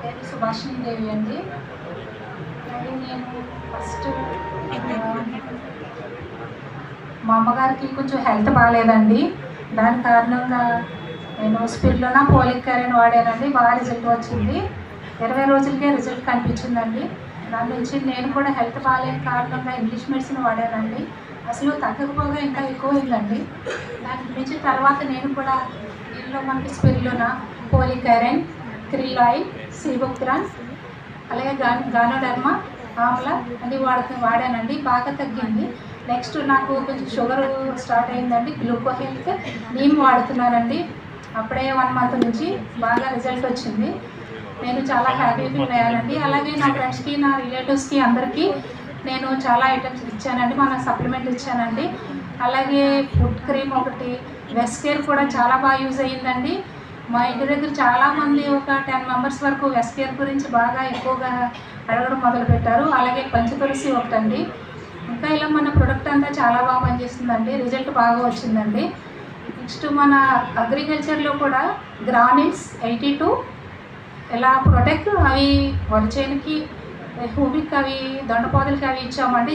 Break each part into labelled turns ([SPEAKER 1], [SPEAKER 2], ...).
[SPEAKER 1] పేరు సుభాషిణి దేవి అండి. అలాగే నేను ఫస్ట్ మా అమ్మగారికి కొంచెం హెల్త్ బాగాలేదండి. దాని కారణంగా నేను స్పిరులినా ఫోలిక్ ఐరన్ వాడానండి. బాగా రిజల్ట్ వచ్చింది. 20 రోజులకే రిజల్ట్ కనిపించిందండి. దాని నుంచి నేను కూడా హెల్త్ బాగాలేని కారణంగా ఇంగ్లీష్ మెడిసిన్ వాడానండి. అసలు తగ్గకపోగా ఇంకా ఎక్కువైందండి. దాని నుంచి తర్వాత నేను కూడా దీనిలో మనకి spirulina, folic iron, krill oil, సిబుప్రాన్, అలాగే గానోడర్మా, ఆమ్లా అది వాడానండి. బాగా తగ్గింది. నెక్స్ట్ నాకు కొంచెం షుగర్ స్టార్ట్ అయిందండి. గ్లూకో హెల్త్ నీమ్ వాడుతున్నానండి. అప్పుడే 1 మంత్ నుంచి బాగా రిజల్ట్ వచ్చింది. నేను చాలా హ్యాపీ ఫీల్ అయ్యానండి. అలాగే నా ఫ్రెండ్స్కి, నా రిలేటివ్స్కి అందరికీ నేను చాలా ఐటమ్స్ ఇచ్చానండి. మన సప్లిమెంట్ ఇచ్చానండి. అలాగే ఫుడ్ క్రీమ్ ఒకటి, వెస్కేర్ కూడా చాలా బాగా యూజ్ అయ్యిందండి. మా ఇంటి దగ్గర చాలామంది ఒక 10 మెంబర్స్ వరకు వెస్కేర్ గురించి బాగా ఎక్కువగా అడగడం మొదలుపెట్టారు. అలాగే పంచతులసి ఒకటండి. ఇంకా ఇలా మన ప్రొడక్ట్ అంతా చాలా బాగా పనిచేస్తుందండి. రిజల్ట్ బాగా వచ్చిందండి. నెక్స్ట్ మన అగ్రికల్చర్లో కూడా గ్రానిల్స్ 82 ఇలా ప్రొటెక్ట్ అవి వరిచేనుకి, భూమికి, అవి దొండపోదలకి అవి ఇచ్చామండి.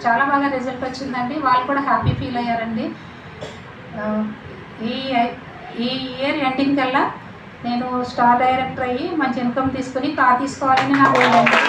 [SPEAKER 1] చాలా బాగా రిజల్ట్ వచ్చిందండి. వాళ్ళు కూడా హ్యాపీ ఫీల్ అయ్యారండి. ఈ ఇయర్ ఎండింగ్ కల్లా నేను స్టార్ డైరెక్టర్ అయ్యి మంచి ఇన్కమ్ తీసుకుని కార్ తీసుకోవాలని నా గోల్ అండి.